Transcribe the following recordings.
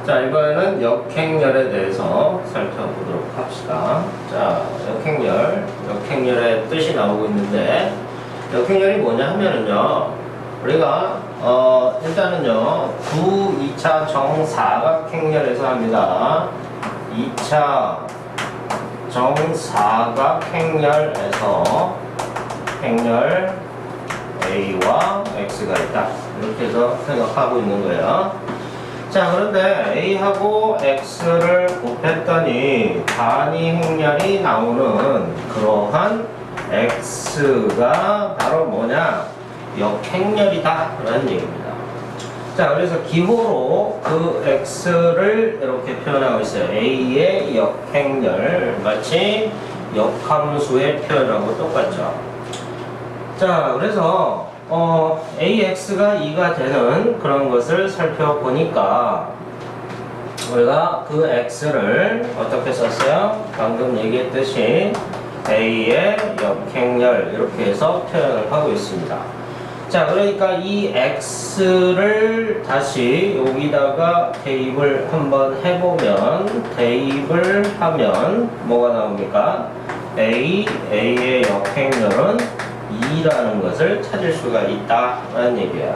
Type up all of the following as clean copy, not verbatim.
자, 이번에는 역행렬에 대해서 살펴보도록 합시다. 자, 역행렬의 뜻이 나오고 있는데, 역행렬이 뭐냐 하면은요, 우리가, 일단은요, 2차 정사각행렬에서 합니다. 2차 정사각행렬에서 행렬 A와 X가 있다. 이렇게 해서 생각하고 있는 거예요. 자, 그런데 A하고 X를 곱했더니 단위 행렬이 나오는 그러한 X가 바로 뭐냐? 역행렬이다 라는 얘기입니다. 자, 그래서 기호로 그 X를 이렇게 표현하고 있어요. A의 역행렬, 마치 역함수의 표현하고 똑같죠. 자, 그래서 AX가 2가 되는 그런 것을 살펴보니까 우리가 그 X를 어떻게 썼어요? 방금 얘기했듯이 A의 역행렬 이렇게 해서 표현을 하고 있습니다. 자, 그러니까 이 X를 다시 여기다가 대입을 한번 해보면, 대입을 하면 뭐가 나옵니까? A의 역행렬은 2라는 것을 찾을 수가 있다라는 얘기예요.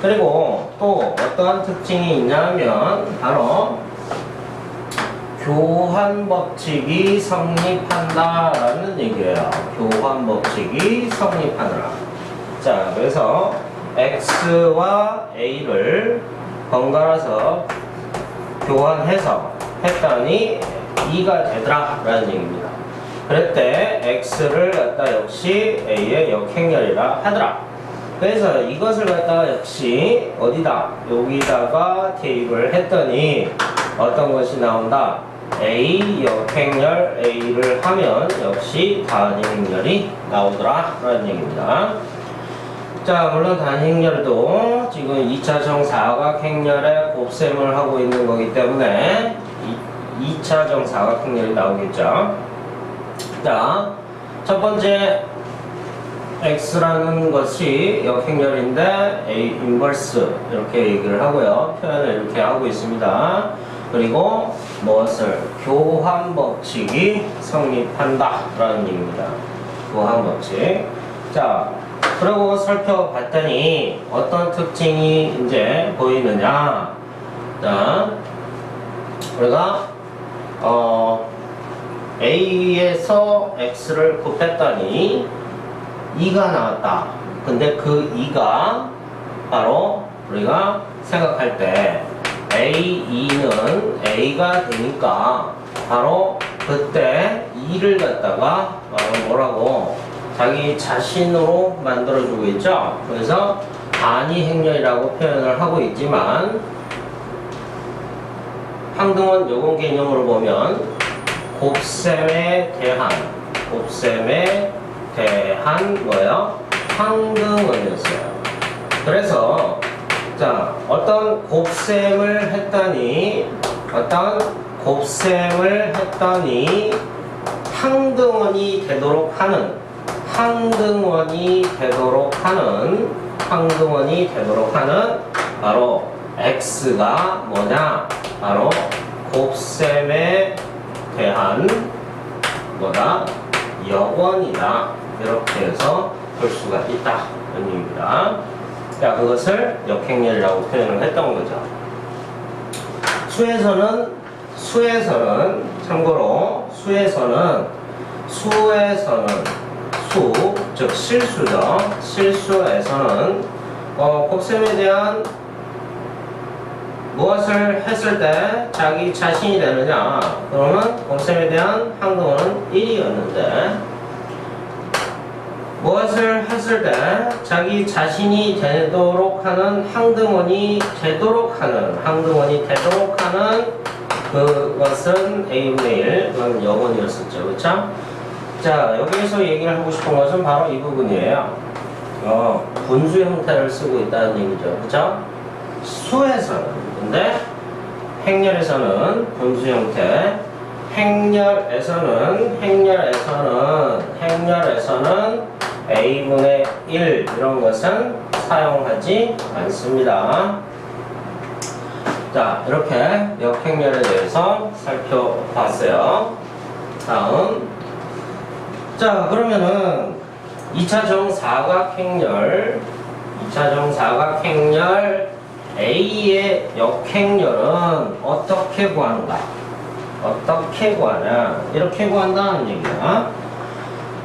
그리고 또 어떠한 특징이 있냐면 바로 교환 법칙이 성립한다라는 얘기예요. 교환 법칙이 성립하느라. 자, 그래서 X와 A를 번갈아서 교환해서 했더니 2가 되더라라는 얘기입니다. 그랬대 X를 갖다 역시 A의 역행렬이라 하더라. 그래서 이것을 갖다가 역시 어디다? 여기다가 대입을 했더니 어떤 것이 나온다? A 역행렬 A를 하면 역시 단위 행렬이 나오더라 라는 얘기입니다. 자, 물론 단위 행렬도 지금 2차 정사각행렬에 곱셈을 하고 있는 거기 때문에 2차 정사각행렬이 나오겠죠. 자, 첫 번째 X라는 것이 역행렬인데 A 인버스 이렇게 얘기를 하고요. 표현을 이렇게 하고 있습니다. 그리고 무엇을? 교환 법칙이 성립한다 라는 얘기입니다. 교환 법칙. 자, 그리고 살펴봤더니 어떤 특징이 이제 보이느냐. 자, 우리가 A에서 X를 곱했더니 2가 나왔다. 근데 그 2가 바로 우리가 생각할 때 A2는 A가 되니까 바로 그때 2를 갖다가 뭐라고 자기 자신으로 만들어주고 있죠. 그래서 단위 행렬이라고 표현을 하고 있지만 항등원 요건 개념으로 보면 곱셈에 대한 뭐예요? 항등원이었어요. 그래서 자, 어떤 곱셈을 했더니 항등원이 되도록 하는 바로 X가 뭐냐? 바로 곱셈에 대한 뭐다? 여원이다. 이렇게 해서 볼 수가 있다. 이런 얘기입니다. 자, 그것을 역행렬이라고 표현을 했던 거죠. 수에서는 참고로 즉 실수죠. 실수에서는 곱셈에 대한 무엇을 했을 때 자기 자신이 되느냐? 그러면 곱셈에 대한 항등원은 1이었는데 무엇을 했을 때 자기 자신이 되도록 하는 항등원이 되도록 하는 그것은 A분의 1 그건 여원이었었죠. 그렇죠? 자, 여기에서 얘기를 하고 싶은 것은 바로 이 부분이에요. 분수 형태를 쓰고 있다는 얘기죠. 그렇죠? 수에서는 근데 행렬에서는 분수 형태, 행렬에서는 A분의 1 이런 것은 사용하지 않습니다. 자, 이렇게 역행렬에 대해서 살펴봤어요. 다음. 자, 그러면은 2차 정사각행렬 A의 역행렬은 어떻게 구하는가? 어떻게 구하냐? 이렇게 구한다는 얘기야.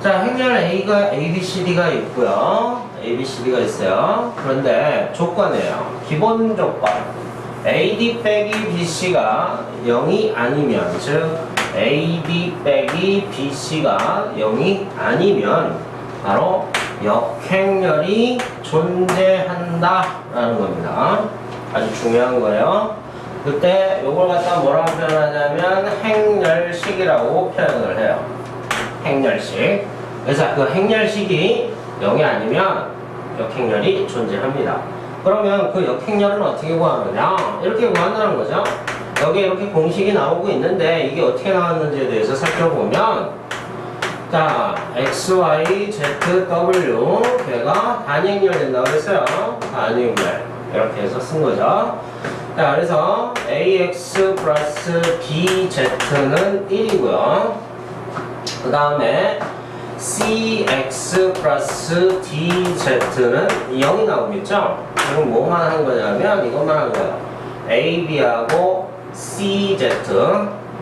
자, 행렬 A가 ABCD가 있고요. ABCD가 있어요. 그런데 조건이에요. 기본 조건. AD 빼기 BC가 0이 아니면, 즉 AD 빼기 BC가 0이 아니면 바로 역행렬이 존재한다 라는 겁니다. 아주 중요한 거예요. 그때 요걸 갖다 뭐라고 표현하냐면 행렬식이라고 표현을 해요. 행렬식. 그래서 그 행렬식이 0이 아니면 역행렬이 존재합니다. 그러면 그 역행렬은 어떻게 구하느냐? 이렇게 구한다는 거죠. 여기 이렇게 공식이 나오고 있는데 이게 어떻게 나왔는지에 대해서 살펴보면, 자, x, y, z, w 걔가 단위행렬 된다고 했어요. 단위행렬 이렇게 해서 쓴 거죠. 자, 그래서 ax 플러스 bz는 1이고요. 그 다음에 cx 플러스 dz는 0이 나오겠죠? 그럼 뭐만 한 거냐면 이것만 한 거예요. ab하고 cz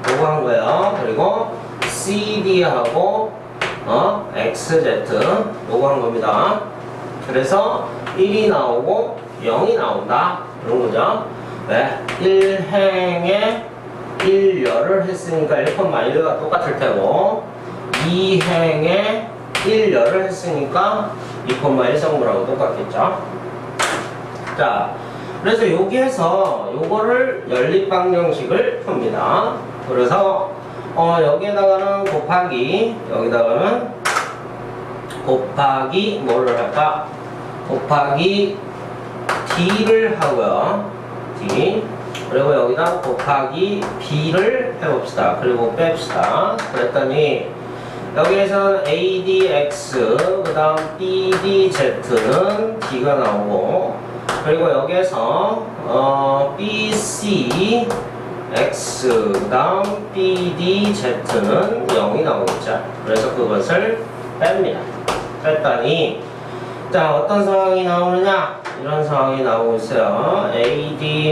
요거 한 거예요. 그리고 cd하고 xz 요거 한 겁니다. 그래서 1이 나오고 0이 나온다 그런 거죠. 네, 1행에 1열을 했으니까 1,1가 똑같을 테고 2행에 1열을 했으니까 2,1 성분하고 똑같겠죠. 자, 그래서 여기에서 요거를 연립방정식을 풉니다. 그래서 여기에다가는 곱하기, 여기다가는 곱하기 뭐를 할까? 곱하기 d를 하고요. d. 그리고 여기다 곱하기 b를 해봅시다. 그리고 뺍시다. 그랬더니 여기에서 adx 그 다음 bdz는 d가 나오고, 그리고 여기에서 bc x 그 다음 bdz는 0이 나오겠죠. 그래서 그것을 뺍니다. 뺐더니 자, 어떤 상황이 나오느냐? 이런 상황이 나오고 있어요. AD-BC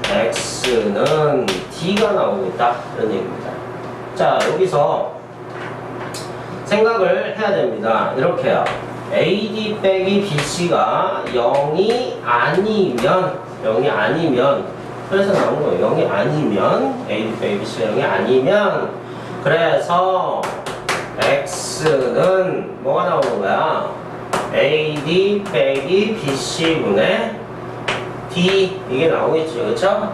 X는 D가 나오고 있다. 이런 얘기입니다. 자, 여기서 생각을 해야 됩니다. 이렇게요. AD 빼기 BC가 0이 아니면, 그래서 나온 거예요. 0이 아니면, AD 빼기 BC가 0이 아니면, 그래서 X는 뭐가 나오는 거야? AD 빼기 BC분의 D 이게 나오겠죠, 그렇죠?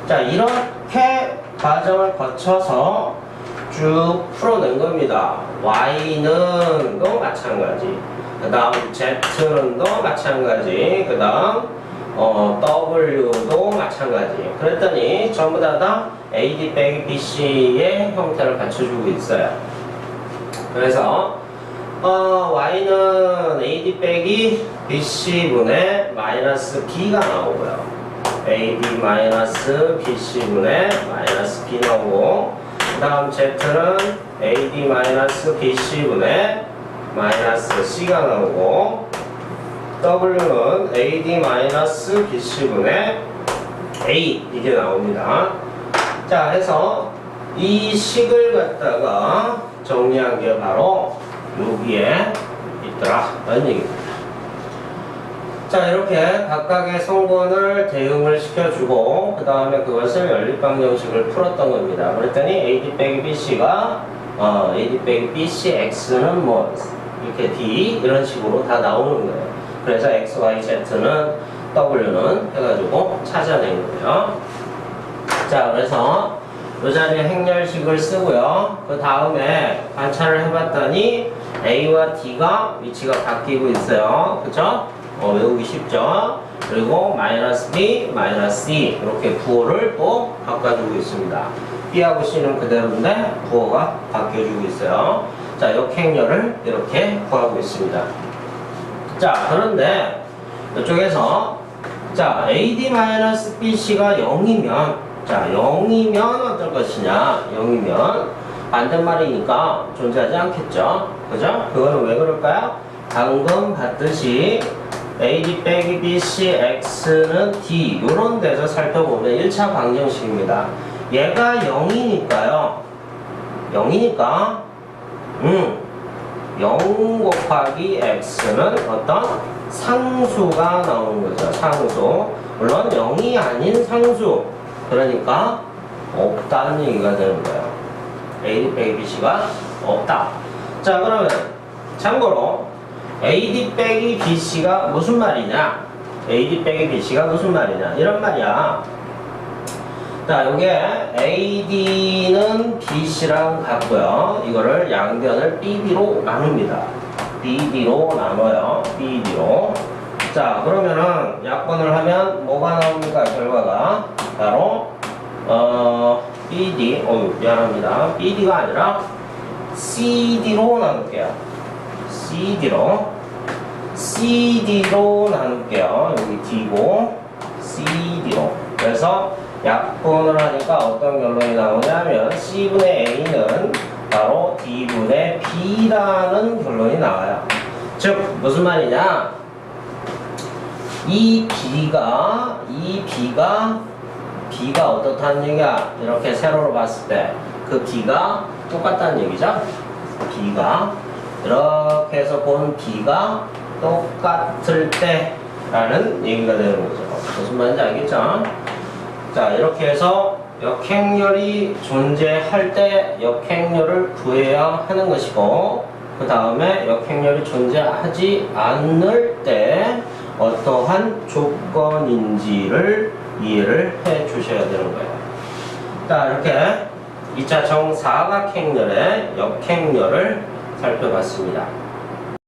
자, 이렇게 과정을 거쳐서 쭉 풀어낸 겁니다. Y는 또 마찬가지, 그 다음 Z는 또 마찬가지, 그 다음 W도 마찬가지. 그랬더니 전부 다 AD 빼기 BC의 형태를 갖춰주고 있어요. 그래서 y는 ad 빼기 bc분의 마이너스 b가 나오고요. ad 마이너스 bc분의 마이너스 b 나오고, 그 다음 z는 ad 마이너스 bc분의 마이너스 c가 나오고, w는 ad 마이너스 bc분의 a 이게 나옵니다. 자, 해서 이 식을 갖다가 정리한 게 바로 여기에 있더라 라는 얘기입니다. 자, 이렇게 각각의 성분을 대응을 시켜주고 그 다음에 그것을 연립방정식을 풀었던 겁니다. 그랬더니 AD 빼기 BC가 AD 빼기 BC X는 뭐 이렇게 D 이런 식으로 다 나오는 거예요. 그래서 X, Y, Z는 W는 해가지고 찾아낸 거예요. 자, 그래서 이 자리에 행렬식을 쓰고요. 그 다음에 관찰을 해봤더니 A와 D가 위치가 바뀌고 있어요. 그쵸? 외우기 쉽죠? 그리고 마이너스 B, 마이너스 C 이렇게 부호를 또 바꿔주고 있습니다. B하고 C는 그대로인데 부호가 바뀌어주고 있어요. 자, 역행렬을 이렇게 구하고 있습니다. 자, 그런데 이쪽에서 자, AD-BC가 0이면, 자, 0이면 어떨 것이냐? 0이면 반대말이니까 존재하지 않겠죠? 그죠? 그거는 왜 그럴까요? 방금 봤듯이 AD 빼기 BC X는 D 이런 데서 살펴보면 1차 방정식입니다. 얘가 0이니까요. 0이니까 0 곱하기 X는 어떤 상수가 나오는 거죠. 상수. 물론 0이 아닌 상수. 그러니까 없다는 얘기가 되는 거예요. AD 빼기 BC가 없다. 자, 그러면 참고로 AD 빼기 BC가 무슨 말이냐? AD 빼기 BC가 무슨 말이냐? 이런 말이야. 자, 요게 AD는 BC랑 같고요. 이거를 양변을 BD로 나눕니다. BD로 나눠요. BD로. 자, 그러면은 약분을 하면 뭐가 나옵니까? 결과가 바로 BD. 미안합니다. BD가 아니라 CD로 나눌게요. CD로 나눌게요. 여기 D고 CD로. 그래서 약분을 하니까 어떤 결론이 나오냐면 C분의 A는 바로 D분의 B라는 결론이 나와요. 즉 무슨 말이냐? 이 B가 어떻다는 얘기야? 이렇게 세로로 봤을 때 그 B가 똑같다는 얘기죠? B가 이렇게 해서 본 B가 똑같을 때 라는 얘기가 되는 거죠. 무슨 말인지 알겠죠? 자, 이렇게 해서 역행렬이 존재할 때 역행렬을 구해야 하는 것이고, 그 다음에 역행렬이 존재하지 않을 때 어떠한 조건인지를 이해를 해 주셔야 되는 거예요. 자, 이렇게 2차 정사각행렬의 역행렬을 살펴봤습니다.